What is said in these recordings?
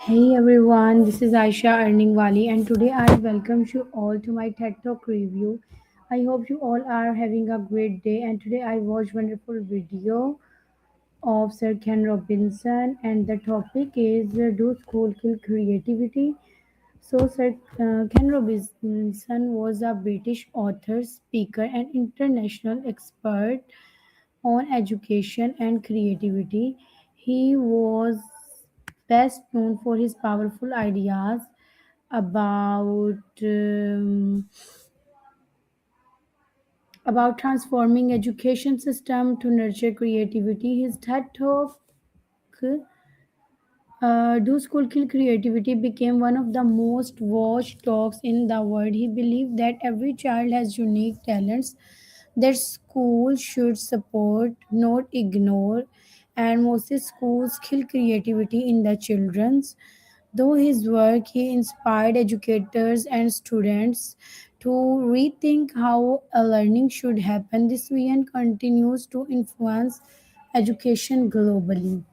Hey everyone, this is Aisha Earningwali, and today I welcome you all to my TED Talk review. I hope you all are having a great day. And today I watched wonderful video of Sir Ken Robinson, and the topic is Do School Kill Creativity? So, Sir Ken Robinson was a British author, speaker, and international expert on education and creativity. He was best known for his powerful ideas about about transforming education system to nurture creativity. His TED Talk, Do School Kill Creativity, became one of the most watched talks in the world. He believed that every child has unique talents that school should support, not ignore, and most schools kill creativity in the children's. Though his work, he inspired educators and students to rethink how a learning should happen. This vision continues to influence education globally.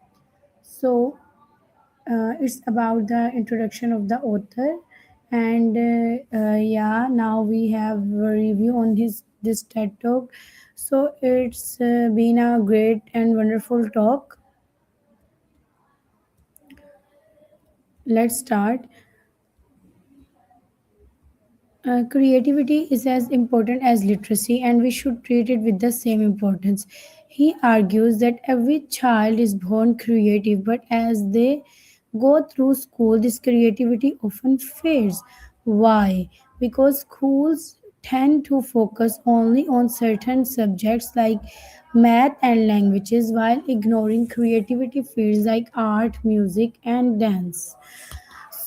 So, it's about the introduction of the author, and yeah, now we have a review on his this TED talk. So it's been a great and wonderful talk. Let's start. Creativity is as important as literacy, and we should treat it with the same importance. He argues that every child is born creative, but as they go through school, this creativity often fades. Why? Because schools tend to focus only on certain subjects like math and languages while ignoring creativity fields like art, music, and dance.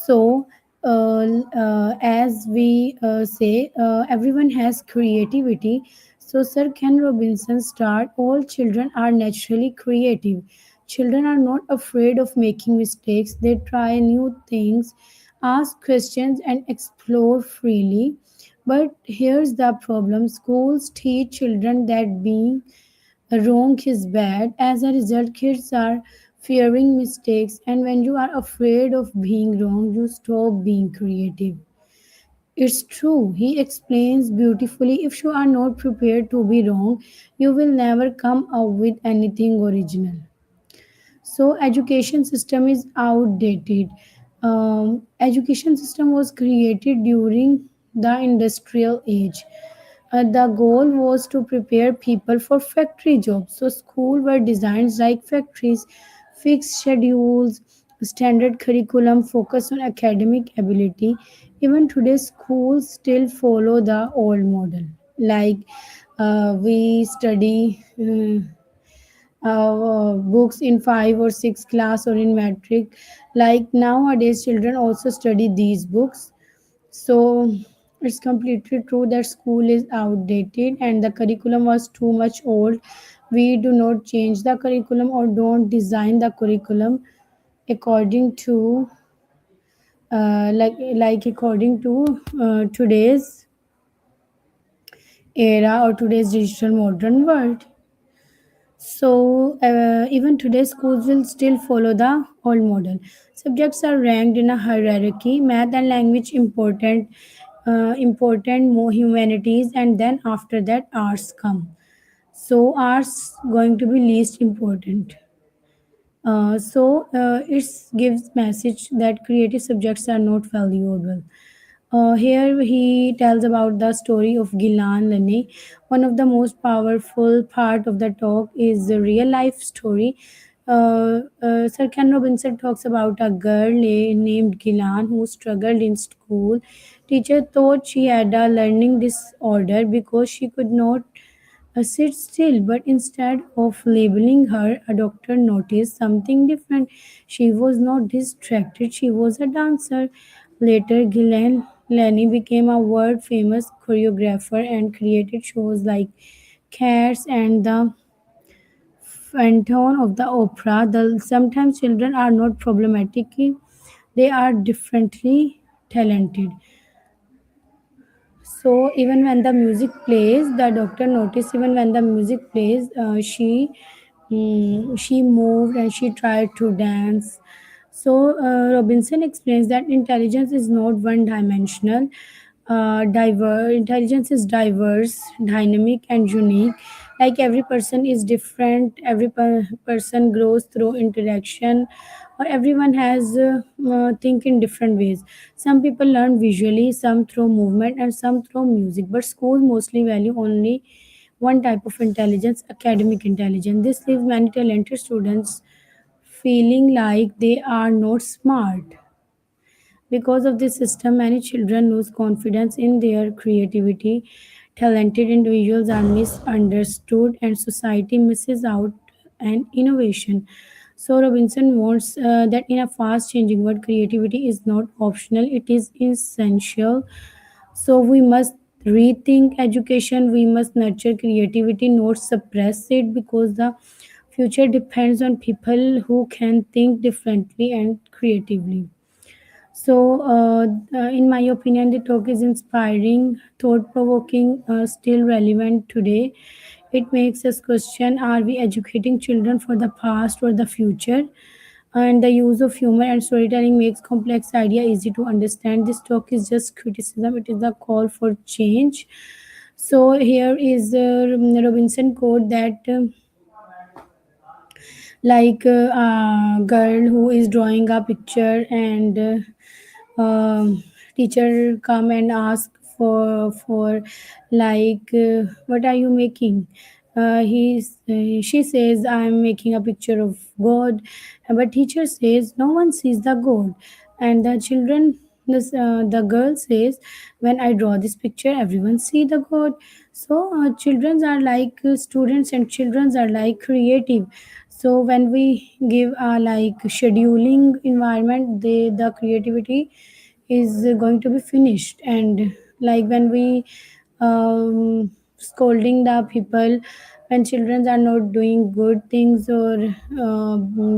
So, as we say, everyone has creativity. So, Sir Ken Robinson starred, all children are naturally creative. Children are not afraid of making mistakes, they try new things, ask questions, and explore freely. But here's the problem, schools teach children that being wrong is bad. As a result, kids are fearing mistakes, and when you are afraid of being wrong, you stop being creative. It's true, he explains beautifully. If you are not prepared to be wrong, you will never come up with anything original. So education system is outdated. Education system was created during the industrial age. The goal was to prepare people for factory jobs. So schools were designed like factories, fixed schedules, standard curriculum, focus on academic ability. Even today, schools still follow the old model. Like we study books in 5 or 6 class or in metric. Like nowadays, children also study these books. So it's completely true that school is outdated and the curriculum was too much old. We do not change the curriculum or don't design the curriculum according to according to today's era or today's digital modern world. So even today, schools will still follow the old model. Subjects are ranked in a hierarchy. Math and language important more humanities, and then after that, arts come. So arts going to be least important. It gives message that creative subjects are not valuable. Here he tells about the story of Gilan Lane. One of the most powerful part of the talk is the real life story. Sir Ken Robinson talks about a girl named Gilan who struggled in school. Teacher thought she had a learning disorder because she could not sit still, but instead of labeling her, a doctor noticed something different. She was not distracted, she was a dancer. Later, Gillian Lenny became a world famous choreographer and created shows like Cats and the Phantom of the Opera. Sometimes children are not problematic, they are differently talented. So even when the music plays, the doctor noticed even when the music plays, she moved and she tried to dance. Robinson explains that intelligence is not one dimensional. Intelligence is diverse, dynamic, and unique. Like every person is different, every person grows through interaction, or everyone has think in different ways. Some people learn visually, some through movement, and some through music. But schools mostly value only one type of intelligence, academic intelligence. This leaves many talented students feeling like they are not smart. Because of this system, many children lose confidence in their creativity. Talented individuals are misunderstood, and society misses out on innovation. So, Robinson wants that in a fast changing world, creativity is not optional, it is essential. So, we must rethink education, we must nurture creativity, not suppress it, because the future depends on people who can think differently and creatively. In my opinion, the talk is inspiring, thought provoking, still relevant today. It makes us question, are we educating children for the past or the future? And the use of humor and storytelling makes complex idea easy to understand. This talk is just criticism, it is a call for change. So here is Robinson quote that a girl who is drawing a picture, and teacher come and ask for what are you making. She says, I'm making a picture of God. But teacher says, no one sees the God. And the girl says, when I draw this picture, everyone see the God. Children are like students, and children are like creative. So when we give a like scheduling environment, the creativity is going to be finished. And like when we scolding the people, when children are not doing good things, or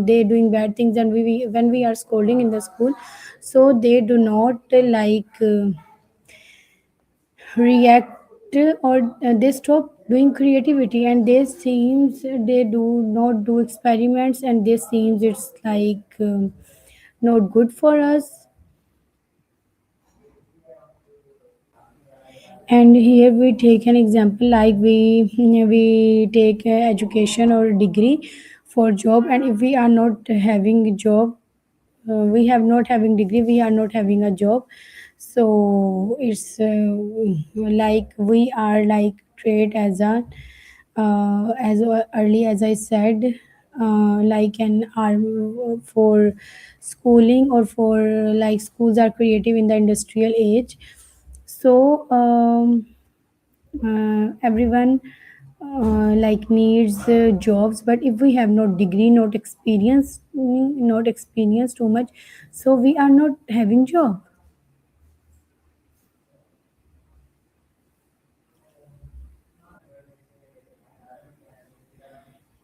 they doing bad things, and when we are scolding in the school, so they do not react, or they stop doing creativity, and they do not do experiments, and they seems it's not good for us. And here we take an example, like we take education or degree for job, and if we are not having a job, we have not having degree, we are not having a job. So it's like we are like treated as a early as I said, like an arm for schooling, or for like schools are creative in the industrial age. Everyone needs jobs, but if we have no degree, not experience too much, so we are not having job.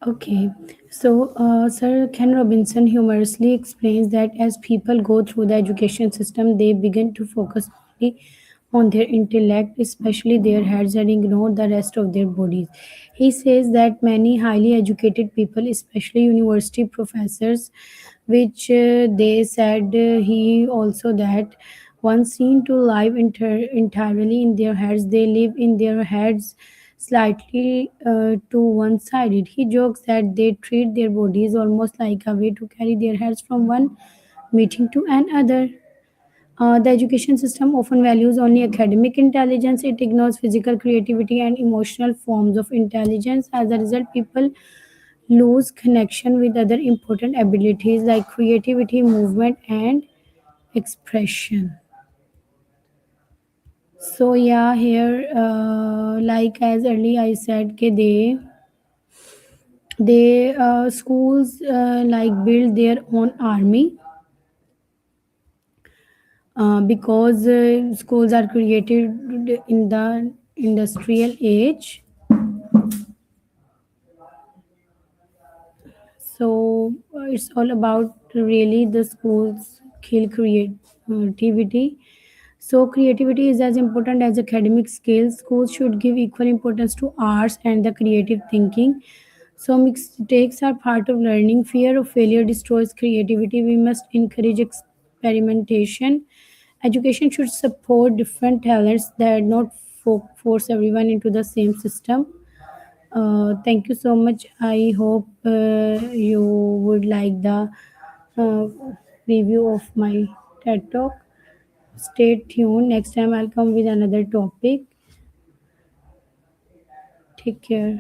Okay, Sir Ken Robinson humorously explains that as people go through the education system, they begin to focus only on their intellect, especially their heads, and ignore the rest of their bodies. He says that many highly educated people, especially university professors, which they said he also that once seem to live entirely in their heads, they live in their heads slightly to one sided. He jokes that they treat their bodies almost like a way to carry their heads from one meeting to another. The education system often values only academic intelligence. It ignores physical creativity and emotional forms of intelligence. As a result, people lose connection with other important abilities like creativity, movement, and expression. So yeah, here like as early I said, they schools build their own army, because schools are created in the industrial age. It's all about really the schools kill creativity. So creativity is as important as academic skills. Schools should give equal importance to arts and the creative thinking. So mistakes are part of learning. Fear of failure destroys creativity. We must encourage experimentation. Education should support different talents that not force everyone into the same system. Thank you so much. I hope you would like the uh, review of my TED Talk. Stay tuned. Next time I'll come with another topic. Take care.